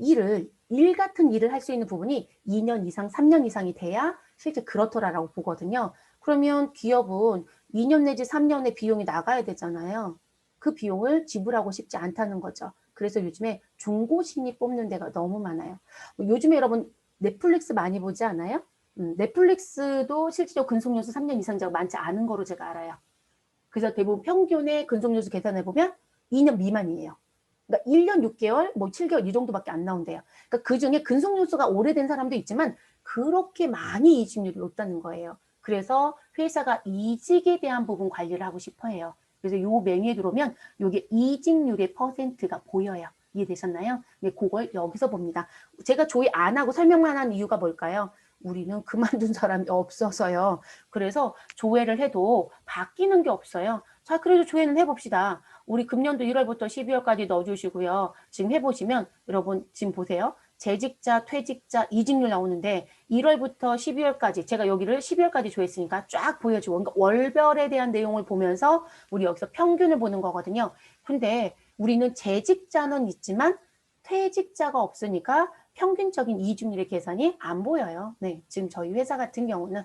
일 같은 일을 할 수 있는 부분이 2년 이상, 3년 이상이 돼야 실제 그렇더라라고 보거든요. 그러면 기업은 2년 내지 3년의 비용이 나가야 되잖아요. 그 비용을 지불하고 싶지 않다는 거죠. 그래서 요즘에 중고 신입 뽑는 데가 너무 많아요. 요즘에 여러분 넷플릭스 많이 보지 않아요? 넷플릭스도 실질적으로 근속연수 3년 이상자가 많지 않은 거로 제가 알아요. 그래서 대부분 평균의 근속연수 계산해 보면 2년 미만이에요. 그러니까 1년 6개월, 뭐 7개월 이 정도밖에 안 나온대요. 그러니까 그 중에 근속연수가 오래된 사람도 있지만 그렇게 많이 이직률이 높다는 거예요. 그래서 회사가 이직에 대한 부분 관리를 하고 싶어 해요. 그래서 요 메뉴에 들어오면 요게 이직률의 퍼센트가 보여요. 이해되셨나요? 네, 그걸 여기서 봅니다. 제가 조회 안 하고 설명만 한 이유가 뭘까요? 우리는 그만둔 사람이 없어서요. 그래서 조회를 해도 바뀌는 게 없어요. 자, 그래도 조회는 해봅시다. 우리 금년도 1월부터 12월까지 넣어주시고요. 지금 해보시면 여러분 지금 보세요. 재직자, 퇴직자, 이직률 나오는데 1월부터 12월까지 제가 여기를 12월까지 조회했으니까 쫙 보여주고 그러니까 월별에 대한 내용을 보면서 우리 여기서 평균을 보는 거거든요. 근데 우리는 재직자는 있지만 퇴직자가 없으니까 평균적인 이직률의 계산이 안 보여요. 네, 지금 저희 회사 같은 경우는.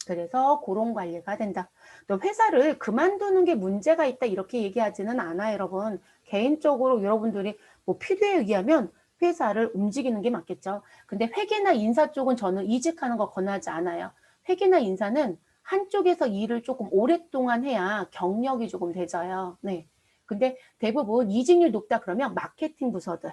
그래서 그런 관리가 된다. 또 회사를 그만두는 게 문제가 있다 이렇게 얘기하지는 않아요, 여러분. 개인적으로 여러분들이 뭐 필요에 의하면 회사를 움직이는 게 맞겠죠. 근데 회계나 인사 쪽은 저는 이직하는 거 권하지 않아요. 회계나 인사는 한쪽에서 일을 조금 오랫동안 해야 경력이 조금 되져요. 네. 근데 대부분 이직률 높다 그러면 마케팅 부서들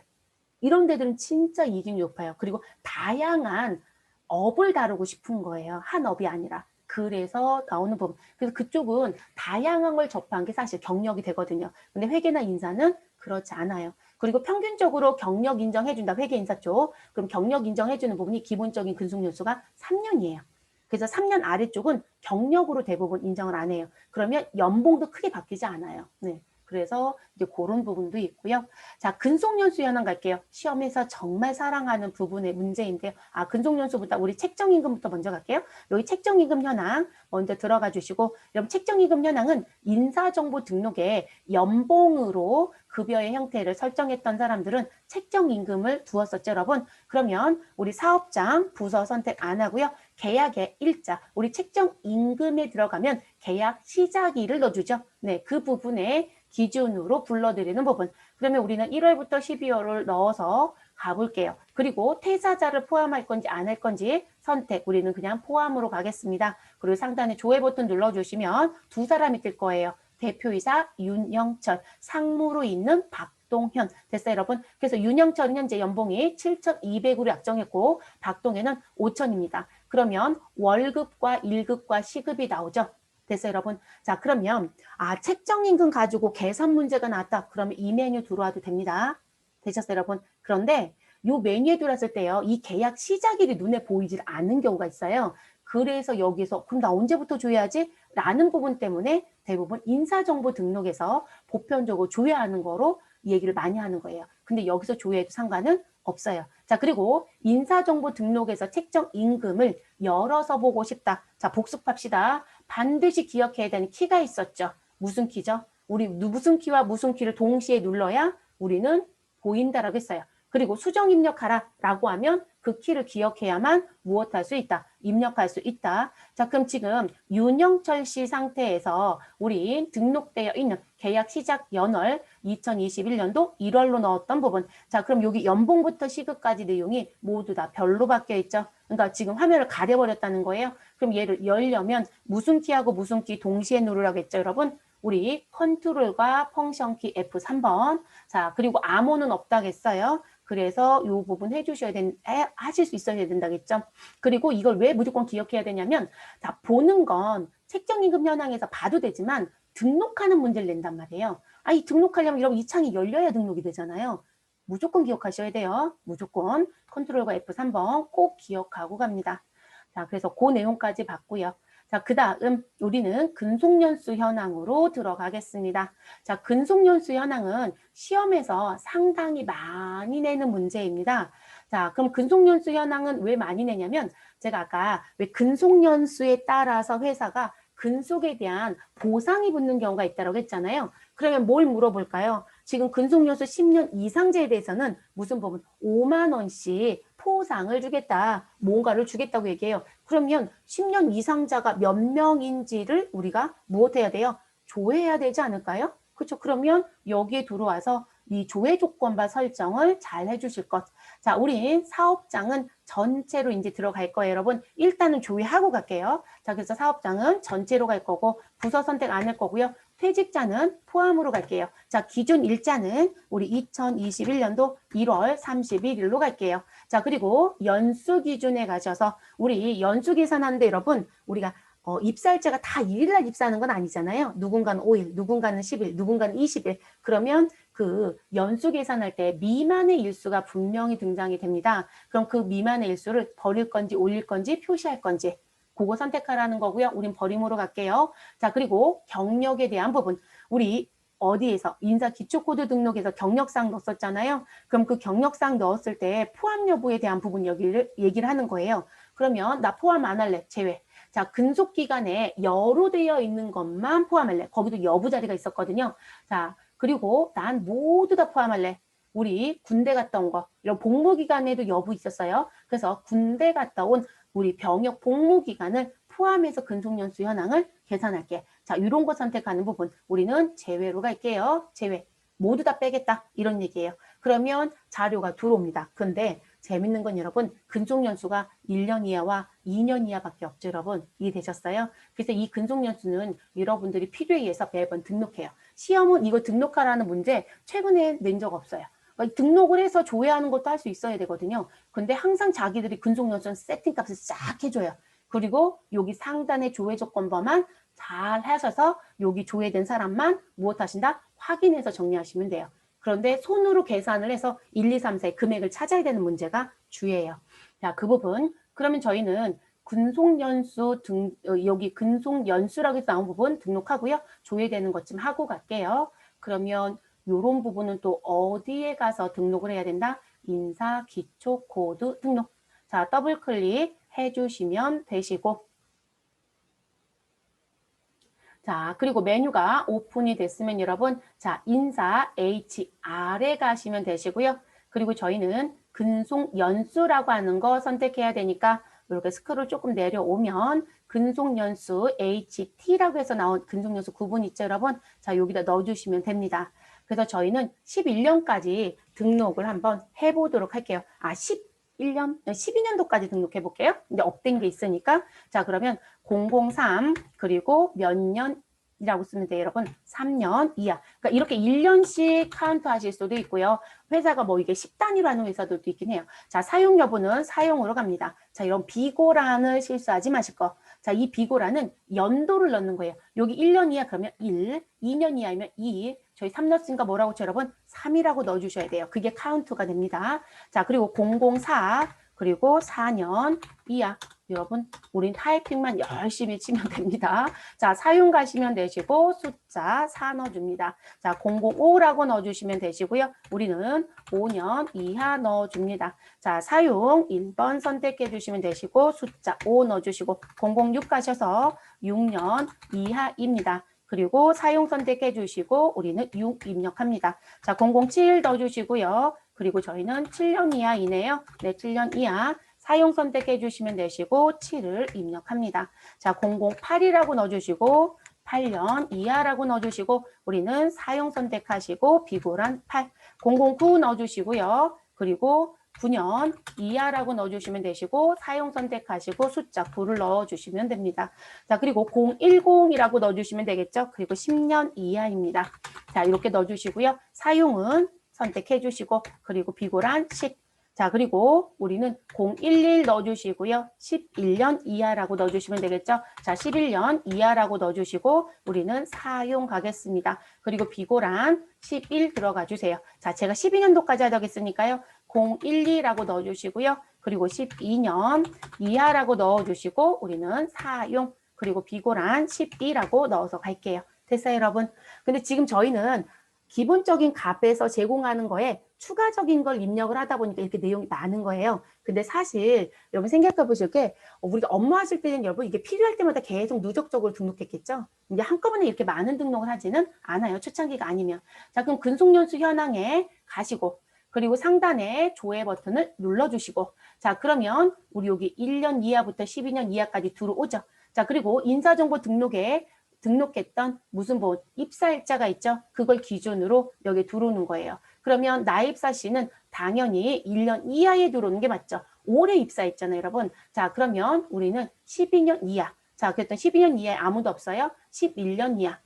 이런 데들은 진짜 이직률 높아요. 그리고 다양한 업을 다루고 싶은 거예요. 한 업이 아니라. 그래서 나오는 부분. 그래서 그쪽은 다양한 걸 접한 게 사실 경력이 되거든요. 근데 회계나 인사는 그렇지 않아요. 그리고 평균적으로 경력 인정해준다. 회계 인사 쪽. 그럼 경력 인정해주는 부분이 기본적인 근속연수가 3년이에요. 그래서 3년 아래쪽은 경력으로 대부분 인정을 안 해요. 그러면 연봉도 크게 바뀌지 않아요. 네. 그래서 이제 그런 부분도 있고요. 자, 근속연수 현황 갈게요. 시험에서 정말 사랑하는 부분의 문제인데요. 아, 근속연수보다 우리 책정임금부터 먼저 갈게요. 여기 책정임금 현황 먼저 들어가 주시고, 여러분 책정임금 현황은 인사정보 등록에 연봉으로 급여의 형태를 설정했던 사람들은 책정임금을 두었었죠, 여러분. 그러면 우리 사업장 부서 선택 안 하고요. 계약의 일자, 우리 책정임금에 들어가면 계약 시작일을 넣어주죠. 네, 그 부분에 기준으로 불러드리는 부분. 그러면 우리는 1월부터 12월을 넣어서 가볼게요. 그리고 퇴사자를 포함할 건지 안 할 건지 선택. 우리는 그냥 포함으로 가겠습니다. 그리고 상단에 조회 버튼 눌러주시면 두 사람이 뜰 거예요. 대표이사 윤영철, 상무로 있는 박동현. 됐어요, 여러분? 그래서 윤영철은 현재 연봉이 7,200으로 약정했고 박동현은 5,000입니다. 그러면 월급과 일급과 시급이 나오죠. 됐어요, 여러분? 자, 그러면 책정임금 가지고 계산 문제가 나왔다. 그러면 이 메뉴 들어와도 됩니다. 되셨어요, 여러분? 그런데 이 메뉴에 들어왔을 때요. 이 계약 시작일이 눈에 보이질 않는 경우가 있어요. 그래서 여기서 그럼 나 언제부터 줘야지? 라는 부분 때문에 대부분 인사정보 등록에서 보편적으로 줘야 하는 거로 얘기를 많이 하는 거예요. 근데 여기서 줘야해도 상관은 없어요. 자, 그리고 인사정보 등록에서 책정 임금을 열어서 보고 싶다. 자, 복습합시다. 반드시 기억해야 되는 키가 있었죠. 무슨 키죠? 우리 무슨 키와 무슨 키를 동시에 눌러야 우리는 보인다라고 했어요. 그리고 수정 입력하라 라고 하면 그 키를 기억해야만 무엇할 수 있다. 입력할 수 있다. 자, 그럼 지금 윤영철 씨 상태에서 우리 등록되어 있는 계약 시작 연월 2021년도 1월로 넣었던 부분. 자, 그럼 여기 연봉부터 시급까지 내용이 모두 다 별로 바뀌어 있죠. 그러니까 지금 화면을 가려버렸다는 거예요. 그럼 얘를 열려면 무슨 키하고 무슨 키 동시에 누르라고 했죠, 여러분? 우리 컨트롤과 펑션 키 F3번. 자, 그리고 암호는 없다겠어요. 그래서 이 부분 해주셔야 하실 수 있어야 된다겠죠. 그리고 이걸 왜 무조건 기억해야 되냐면, 자, 보는 건 책정임금 현황에서 봐도 되지만 등록하는 문제를 낸단 말이에요. 이 등록하려면 여러분 이 창이 열려야 등록이 되잖아요. 무조건 기억하셔야 돼요. 무조건 컨트롤과 F3번 꼭 기억하고 갑니다. 자, 그래서 그 내용까지 봤고요. 자, 그 다음 우리는 근속연수 현황으로 들어가겠습니다. 자, 근속연수 현황은 시험에서 상당히 많이 내는 문제입니다. 자, 그럼 근속연수 현황은 왜 많이 내냐면 제가 아까 왜 근속연수에 따라서 회사가 근속에 대한 보상이 붙는 경우가 있다고 했잖아요. 그러면 뭘 물어볼까요? 지금 근속연수 10년 이상제에 대해서는 무슨 부분? 5만 원씩 포상을 주겠다. 뭔가를 주겠다고 얘기해요. 그러면 10년 이상자가 몇 명인지를 우리가 무엇해야 돼요? 조회해야 되지 않을까요? 그렇죠. 그러면 여기에 들어와서 이 조회 조건과 설정을 잘 해주실 것. 자, 우리 사업장은 전체로 이제 들어갈 거예요, 여러분. 일단은 조회하고 갈게요. 자, 그래서 사업장은 전체로 갈 거고 부서 선택 안 할 거고요. 퇴직자는 포함으로 갈게요. 자, 기준 일자는 우리 2021년도 1월 31일로 갈게요. 자, 그리고 연수 기준에 가셔서 우리 연수 계산하는데 여러분, 우리가 입사일자가 다 1일날 입사하는 건 아니잖아요. 누군가는 5일, 누군가는 10일, 누군가는 20일. 그러면 그 연수 계산할 때 미만의 일수가 분명히 등장이 됩니다. 그럼 그 미만의 일수를 버릴 건지 올릴 건지 표시할 건지 그거 선택하라는 거고요. 우린 버림으로 갈게요. 자, 그리고 경력에 대한 부분. 우리 어디에서 인사기초코드 등록에서 경력사항 넣었잖아요. 그럼 그 경력사항 넣었을 때 포함 여부에 대한 부분 얘기를 하는 거예요. 그러면 나 포함 안 할래. 제외. 자, 근속기간에 여로되어 있는 것만 포함할래. 거기도 여부 자리가 있었거든요. 자, 그리고 난 모두 다 포함할래. 우리 군대 갔다 온 거. 이런 복무기간에도 여부 있었어요. 그래서 군대 갔다 온 우리 병역 복무기간을 포함해서 근속연수 현황을 계산할게. 자, 이런 거 선택하는 부분 우리는 제외로 갈게요. 제외. 모두 다 빼겠다. 이런 얘기예요. 그러면 자료가 들어옵니다. 근데 재밌는 건 여러분 근속연수가 1년 이하와 2년 이하밖에 없죠, 여러분. 이해되셨어요? 그래서 이 근속연수는 여러분들이 필요에 의해서 매번 등록해요. 시험은 이거 등록하라는 문제 최근에 낸 적 없어요. 등록을 해서 조회하는 것도 할 수 있어야 되거든요. 근데 항상 자기들이 근속연수 세팅값을 싹 해줘요. 그리고 여기 상단의 조회 조건번만 잘 하셔서 여기 조회된 사람만 무엇 하신다? 확인해서 정리하시면 돼요. 그런데 손으로 계산을 해서 1, 2, 3, 4 금액을 찾아야 되는 문제가 주예요. 자, 그 부분. 그러면 저희는 근속연수 여기 근속연수라고 해서 나온 부분 등록하고요. 조회되는 것 좀 하고 갈게요. 그러면 이런 부분은 또 어디에 가서 등록을 해야 된다? 인사기초코드 등록. 자, 더블 클릭 해주시면 되시고. 자, 그리고 메뉴가 오픈이 됐으면 여러분, 자, 인사 HR에 가시면 되시고요. 그리고 저희는 근속연수라고 하는 거 선택해야 되니까 이렇게 스크롤 조금 내려오면 근속연수 HT라고 해서 나온 근속연수 구분 있죠, 여러분? 자, 여기다 넣어주시면 됩니다. 그래서 저희는 11년까지 등록을 한번 해보도록 할게요. 11년, 12년도까지 등록해 볼게요. 근데 업된 게 있으니까. 자, 그러면 003 그리고 몇 년 이라고 쓰면 돼요, 여러분. 3년 이하. 그러니까 이렇게 1년씩 카운트 하실 수도 있고요. 회사가 뭐 이게 10단위로 하는 회사들도 있긴 해요. 자, 사용 여부는 사용으로 갑니다. 자, 이런 비고란을 실수하지 마실 거. 자, 이 비고란은 연도를 넣는 거예요. 여기 1년 이하 그러면 1, 2년 이하이면 2, 저희 3 넣었으니까 뭐라고 쳐, 여러분? 3이라고 넣어주셔야 돼요. 그게 카운트가 됩니다. 자, 그리고 004, 그리고 4년 이하. 여러분, 우린 타이핑만 열심히 치면 됩니다. 자, 사용 가시면 되시고 숫자 4 넣어줍니다. 자, 005라고 넣어주시면 되시고요. 우리는 5년 이하 넣어줍니다. 자, 사용 1번 선택해 주시면 되시고 숫자 5 넣어주시고 006 가셔서 6년 이하입니다. 그리고 사용 선택해 주시고 우리는 6 입력합니다. 자, 007 넣어주시고요. 그리고 저희는 7년 이하이네요. 네, 7년 이하. 사용 선택해 주시면 되시고 7을 입력합니다. 자, 008이라고 넣어주시고 8년 이하라고 넣어주시고 우리는 사용 선택하시고 비고란 8, 009 넣어주시고요. 그리고 9년 이하라고 넣어주시면 되시고 사용 선택하시고 숫자 9를 넣어주시면 됩니다. 자, 그리고 010이라고 넣어주시면 되겠죠. 그리고 10년 이하입니다. 자, 이렇게 넣어주시고요. 사용은 선택해 주시고 그리고 비고란 10. 자, 그리고 우리는 011 넣어주시고요. 11년 이하라고 넣어주시면 되겠죠. 자, 11년 이하라고 넣어주시고 우리는 사용 가겠습니다. 그리고 비고란 11 들어가 주세요. 자, 제가 12년도까지 하겠으니까요. 012라고 넣어주시고요. 그리고 12년 이하라고 넣어주시고 우리는 사용, 그리고 비고란 12라고 넣어서 갈게요. 됐어요, 여러분? 근데 지금 저희는 기본적인 값에서 제공하는 거에 추가적인 걸 입력을 하다 보니까 이렇게 내용이 많은 거예요. 근데 사실 여러분 생각해 보실 게 우리가 업무하실 때는 여러분 이게 필요할 때마다 계속 누적적으로 등록했겠죠. 이제 한꺼번에 이렇게 많은 등록을 하지는 않아요. 초창기가 아니면. 자, 그럼 근속연수 현황에 가시고 그리고 상단에 조회 버튼을 눌러주시고 자, 그러면 우리 여기 1년 이하부터 12년 이하까지 들어오죠. 자, 그리고 인사정보 등록에 등록했던 무슨 뭐 입사일자가 있죠. 그걸 기준으로 여기 들어오는 거예요. 그러면 나입사 씨는 당연히 1년 이하에 들어오는 게 맞죠. 올해 입사했잖아요, 여러분. 자, 그러면 우리는 12년 이하. 자, 그랬더니 12년 이하에 아무도 없어요. 11년 이하.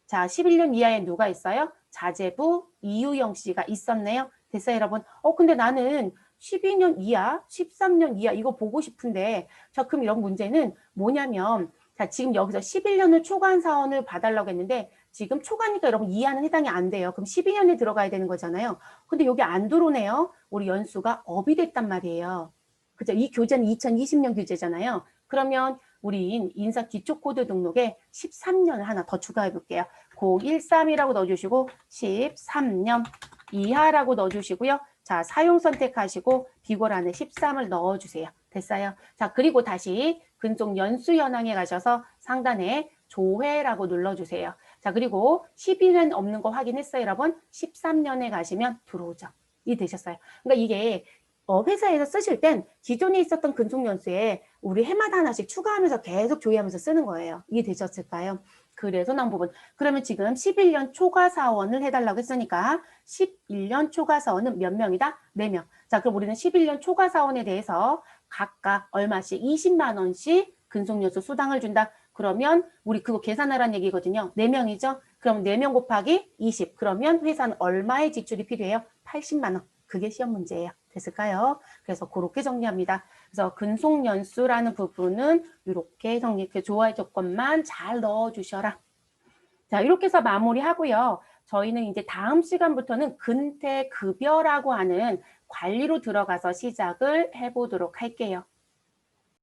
자, 11년 이하에 누가 있어요? 자재부 이유영 씨가 있었네요. 됐어요, 여러분? 근데 나는 12년 이하, 13년 이하 이거 보고 싶은데 자, 그럼 이런 문제는 뭐냐면 자, 지금 여기서 11년을 초과 사원을 봐달라고 했는데 지금 초과니까 여러분 이하는 해당이 안 돼요. 그럼 12년에 들어가야 되는 거잖아요. 근데 여기 안 들어오네요. 우리 연수가 업이 됐단 말이에요. 그죠? 이 교재는 2020년 교재잖아요. 그러면 우리 인사 기초 코드 등록에 13년을 하나 더 추가해 볼게요. 013이라고 넣어주시고 13년 이하라고 넣어주시고요. 자, 사용 선택하시고 비고란에 13을 넣어주세요. 됐어요? 자, 그리고 다시 근속 연수 현황에 가셔서 상단에 조회라고 눌러주세요. 자, 그리고 12년 없는 거 확인했어요, 여러분? 13년에 가시면 들어오죠. 이 되셨어요. 그러니까 이게 회사에서 쓰실 땐 기존에 있었던 근속 연수에 우리 해마다 하나씩 추가하면서 계속 조회하면서 쓰는 거예요. 이게 되셨을까요? 그래서 나온 부분. 그러면 지금 11년 초과 사원을 해달라고 했으니까 11년 초과 사원은 몇 명이다? 4명. 자, 그럼 우리는 11년 초과 사원에 대해서 각각 얼마씩 20만 원씩 근속연수 수당을 준다. 그러면 우리 그거 계산하라는 얘기거든요. 4명이죠? 그럼 4명 곱하기 20. 그러면 회사는 얼마의 지출이 필요해요? 80만 원. 그게 시험 문제예요. 됐을까요? 그래서 그렇게 정리합니다. 그래서 근속연수라는 부분은 이렇게 정리, 그 조화의 조건만 잘 넣어주셔라. 자, 이렇게 해서 마무리하고요. 저희는 이제 다음 시간부터는 근태급여라고 하는 관리로 들어가서 시작을 해보도록 할게요.